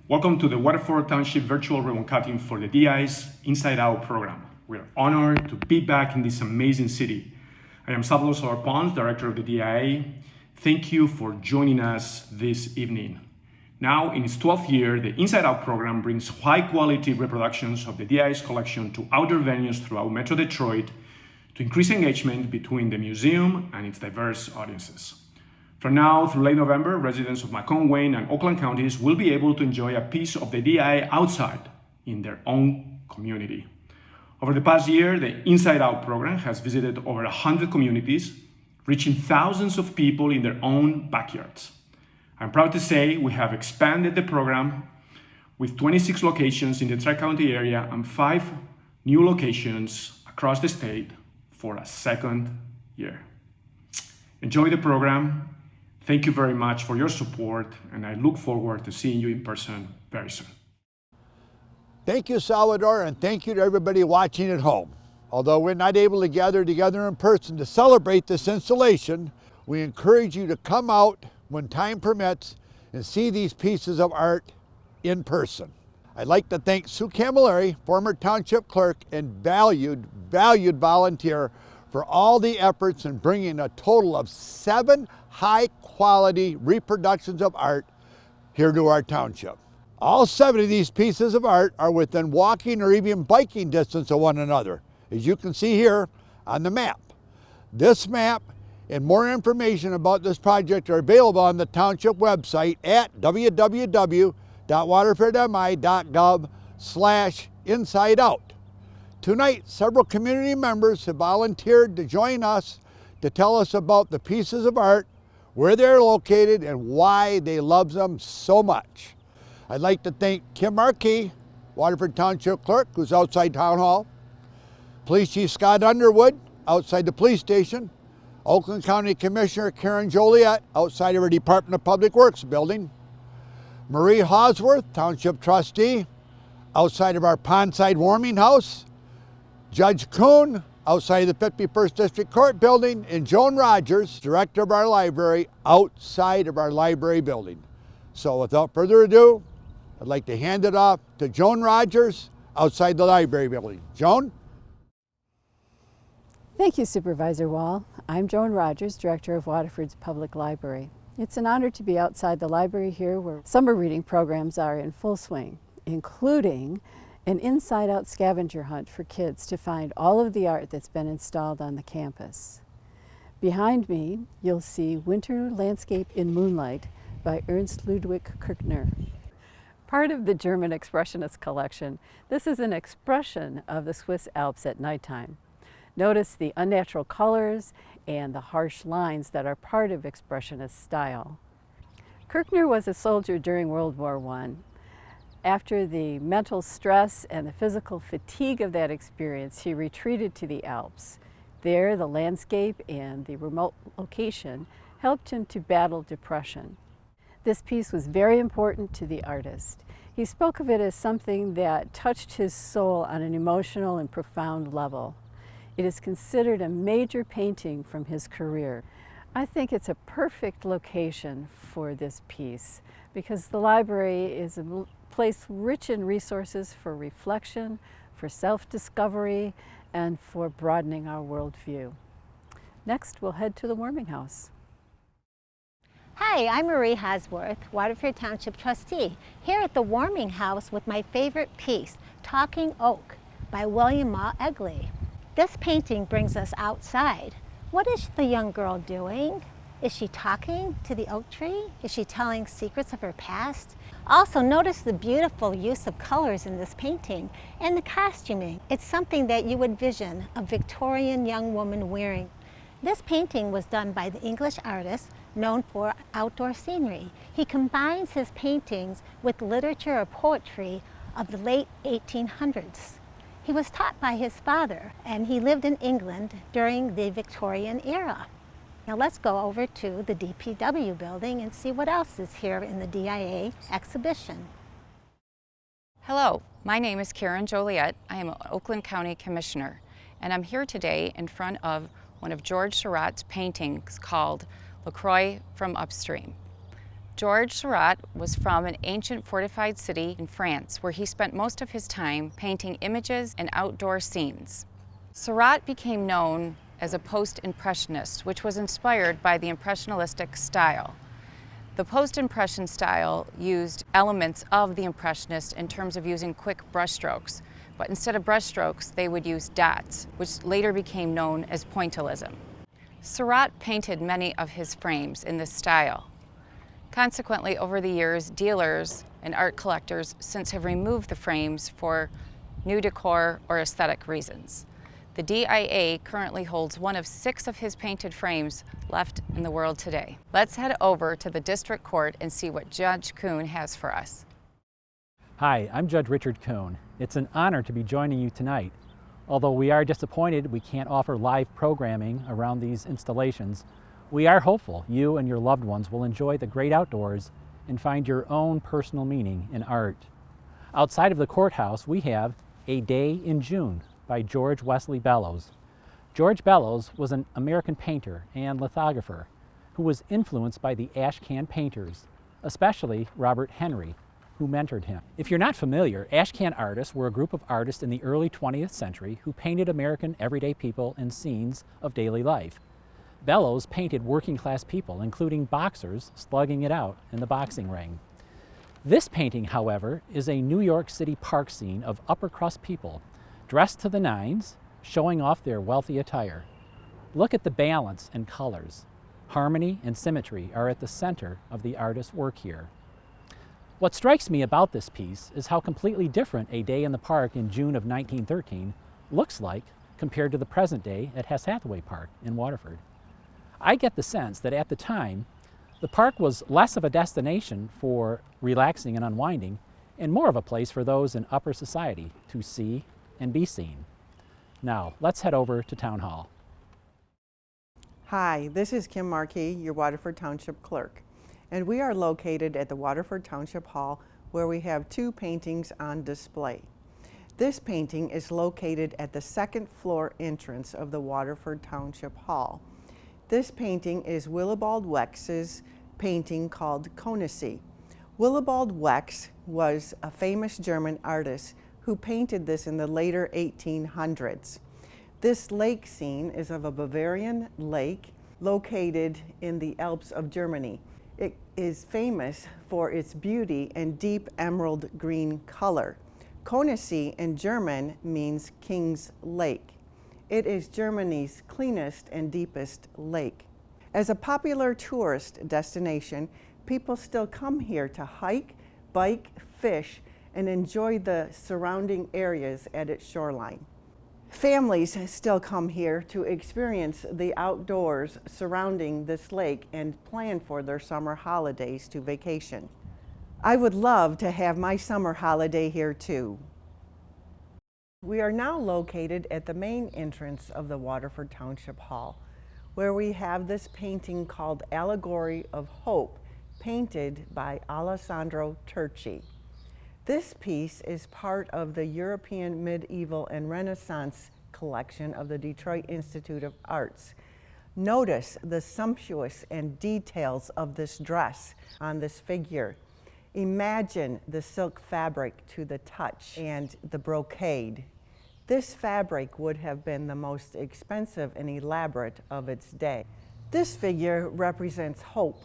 Welcome to the Waterford Township virtual ribbon cutting for the DI's Inside Out program. We are honored to be back in this amazing city. I am Salvador Solar-Pons, Director of the DIA. Thank you for joining us this evening. Now, in its 12th year, the Inside Out program brings high-quality reproductions of the DI's collection to outdoor venues throughout Metro Detroit to increase engagement between the museum and its diverse audiences. From now through late November, residents of Macomb, Wayne, and Oakland counties will be able to enjoy a piece of the DI outside in their own community. Over the past year, the Inside Out program has visited over 100 communities, reaching thousands of people in their own backyards. I'm proud to say we have expanded the program with 26 locations in the Tri-County area and 5 new locations across the state for a second year. Enjoy the program. Thank you very much for your support, and I look forward to seeing you in person very soon. Thank you, Salvador, and thank you to everybody watching at home. Although we're not able to gather together in person to celebrate this installation, we encourage you to come out when time permits and see these pieces of art in person. I'd like to thank Sue Camilleri, former township clerk and valued volunteer, for all the efforts in bringing a total of 7 high-quality reproductions of art here to our township. All 7 of these pieces of art are within walking or even biking distance of one another, as you can see here on the map. This map and more information about this project are available on the township website at www.waterfordmi.gov/insideout. Tonight, several community members have volunteered to join us to tell us about the pieces of art, where they're located, and why they love them so much. I'd like to thank Kim Markey, Waterford Township Clerk, who's outside Town Hall, Police Chief Scott Underwood, outside the police station, Oakland County Commissioner Karen Joliet, outside of her Department of Public Works building, Marie Hosworth, Township Trustee, outside of our Pondside Warming House, Judge Kuhn, outside of the 51st District Court building, and Joan Rogers, Director of our library, outside of our library building. So without further ado, I'd like to hand it off to Joan Rogers, outside the library building. Joan? Thank you, Supervisor Wall. I'm Joan Rogers, Director of Waterford's Public Library. It's an honor to be outside the library here where summer reading programs are in full swing, including an inside-out scavenger hunt for kids to find all of the art that's been installed on the campus. Behind me, you'll see Winter Landscape in Moonlight by Ernst Ludwig Kirchner. Part of the German Expressionist collection, this is an expression of the Swiss Alps at nighttime. Notice the unnatural colors and the harsh lines that are part of Expressionist style. Kirchner was a soldier during World War I. After the mental stress and the physical fatigue of that experience, he retreated to the Alps. There, the landscape and the remote location helped him to battle depression. This piece was very important to the artist. He spoke of it as something that touched his soul on an emotional and profound level. It is considered a major painting from his career. I think it's a perfect location for this piece because the library is a place rich in resources for reflection, for self-discovery, and for broadening our worldview. Next, we'll head to the warming house. Hi, I'm Marie Hosworth, Waterford Township Trustee, here at the warming house with my favorite piece, Talking Oak by William Ma Egley. This painting brings us outside. What is the young girl doing? Is she talking to the oak tree? Is she telling secrets of her past? Also, notice the beautiful use of colors in this painting and the costuming. It's something that you would vision a Victorian young woman wearing. This painting was done by the English artist known for outdoor scenery. He combines his paintings with literature or poetry of the late 1800s. He was taught by his father, and he lived in England during the Victorian era. Now let's go over to the DPW building and see what else is here in the DIA exhibition. Hello, my name is Karen Joliet. I am an Oakland County Commissioner, and I'm here today in front of one of George Seurat's paintings called LaCroix from Upstream. George Seurat was from an ancient fortified city in France where he spent most of his time painting images and outdoor scenes. Seurat became known as a post-impressionist, which was inspired by the impressionistic style. The post-impression style used elements of the impressionist in terms of using quick brushstrokes, but instead of brushstrokes, they would use dots, which later became known as pointillism. Seurat painted many of his frames in this style. Consequently, over the years, dealers and art collectors since have removed the frames for new decor or aesthetic reasons. The DIA currently holds one of 6 of his painted frames left in the world today. Let's head over to the district court and see what Judge Kuhn has for us. Hi, I'm Judge Richard Kuhn. It's an honor to be joining you tonight. Although we are disappointed we can't offer live programming around these installations, we are hopeful you and your loved ones will enjoy the great outdoors and find your own personal meaning in art. Outside of the courthouse, we have A Day in June by George Wesley Bellows. George Bellows was an American painter and lithographer who was influenced by the ash can painters, especially Robert Henry, who mentored him. If you're not familiar, ash can artists were a group of artists in the early 20th century who painted American everyday people and scenes of daily life. Bellows painted working class people, including boxers slugging it out in the boxing ring. This painting, however, is a New York City park scene of upper crust people dressed to the nines, showing off their wealthy attire. Look at the balance and colors. Harmony and symmetry are at the center of the artist's work here. What strikes me about this piece is how completely different A Day in the Park in June of 1913 looks like compared to the present day at Hess Hathaway Park in Waterford. I get the sense that at the time, the park was less of a destination for relaxing and unwinding and more of a place for those in upper society to see and be seen. Now, let's head over to Town Hall. Hi, this is Kim Markey, your Waterford Township clerk, and we are located at the Waterford Township Hall where we have 2 paintings on display. This painting is located at the 2nd floor entrance of the Waterford Township Hall. This painting is Willibald Wex's painting called Konisee. Willibald Wex was a famous German artist who painted this in the later 1800s. This lake scene is of a Bavarian lake located in the Alps of Germany. It is famous for its beauty and deep emerald green color. Konisee in German means King's Lake. It is Germany's cleanest and deepest lake. As a popular tourist destination, people still come here to hike, bike, fish, and enjoy the surrounding areas at its shoreline. Families still come here to experience the outdoors surrounding this lake and plan for their summer holidays to vacation. I would love to have my summer holiday here too. We are now located at the main entrance of the Waterford Township Hall, where we have this painting called Allegory of Hope, painted by Alessandro Turchi. This piece is part of the European Medieval and Renaissance collection of the Detroit Institute of Arts. Notice the sumptuous and details of this dress on this figure. Imagine the silk fabric to the touch and the brocade. This fabric would have been the most expensive and elaborate of its day. This figure represents hope.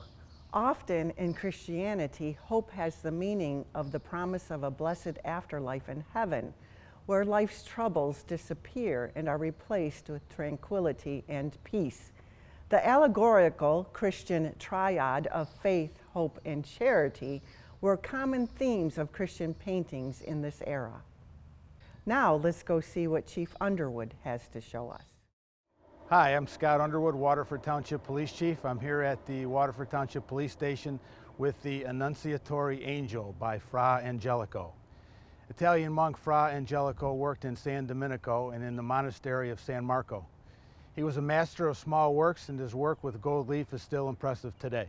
Often in Christianity, hope has the meaning of the promise of a blessed afterlife in heaven, where life's troubles disappear and are replaced with tranquility and peace. The allegorical Christian triad of faith, hope, and charity were common themes of Christian paintings in this era. Now let's go see what Chief Underwood has to show us. Hi, I'm Scott Underwood, Waterford Township Police Chief. I'm here at the Waterford Township Police Station with the Annunciatory Angel by Fra Angelico. Italian monk Fra Angelico worked in San Domenico and in the monastery of San Marco. He was a master of small works, and his work with gold leaf is still impressive today.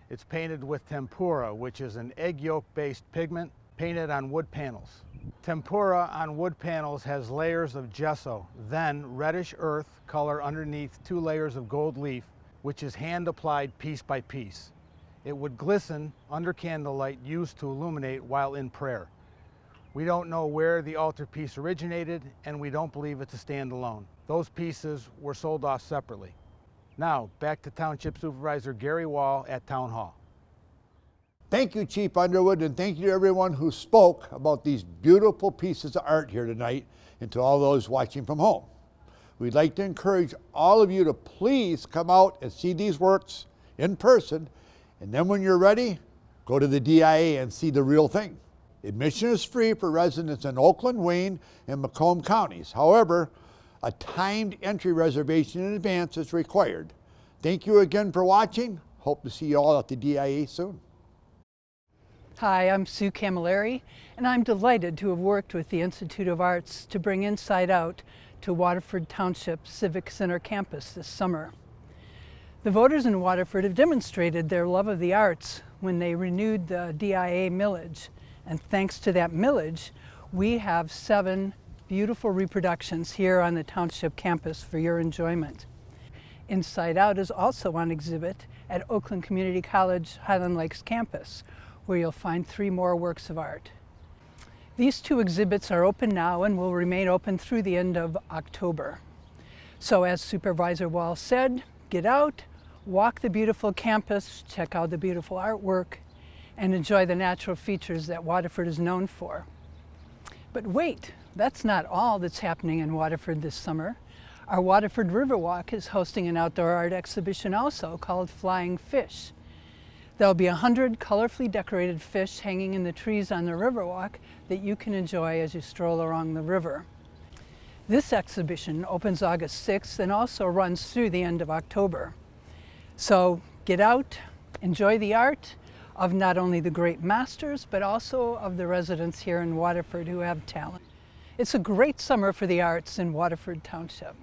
It's painted with tempera, which is an egg yolk-based pigment painted on wood panels. Tempera on wood panels has layers of gesso, then reddish earth color underneath 2 layers of gold leaf, which is hand applied piece by piece. It would glisten under candlelight used to illuminate while in prayer. We don't know where the altar piece originated, and we don't believe it's a standalone. Those pieces were sold off separately. Now, back to Township Supervisor Gary Wall at Town Hall. Thank you, Chief Underwood, and thank you to everyone who spoke about these beautiful pieces of art here tonight, and to all those watching from home. We'd like to encourage all of you to please come out and see these works in person, and then when you're ready, go to the DIA and see the real thing. Admission is free for residents in Oakland, Wayne, and Macomb counties. However, a timed entry reservation in advance is required. Thank you again for watching. Hope to see you all at the DIA soon. Hi, I'm Sue Camilleri, and I'm delighted to have worked with the Institute of Arts to bring Inside Out to Waterford Township Civic Center Campus this summer. The voters in Waterford have demonstrated their love of the arts when they renewed the DIA millage, and thanks to that millage, we have 7 beautiful reproductions here on the Township campus for your enjoyment. Inside Out is also on exhibit at Oakland Community College Highland Lakes campus, where you'll find 3 more works of art. These 2 exhibits are open now and will remain open through the end of October. So as Supervisor Wall said, get out, walk the beautiful campus, check out the beautiful artwork, and enjoy the natural features that Waterford is known for. But wait, that's not all that's happening in Waterford this summer. Our Waterford Riverwalk is hosting an outdoor art exhibition also called Flying Fish. There'll be 100 colorfully decorated fish hanging in the trees on the Riverwalk that you can enjoy as you stroll along the river. This exhibition opens August 6th and also runs through the end of October. So get out, enjoy the art of not only the great masters, but also of the residents here in Waterford who have talent. It's a great summer for the arts in Waterford Township.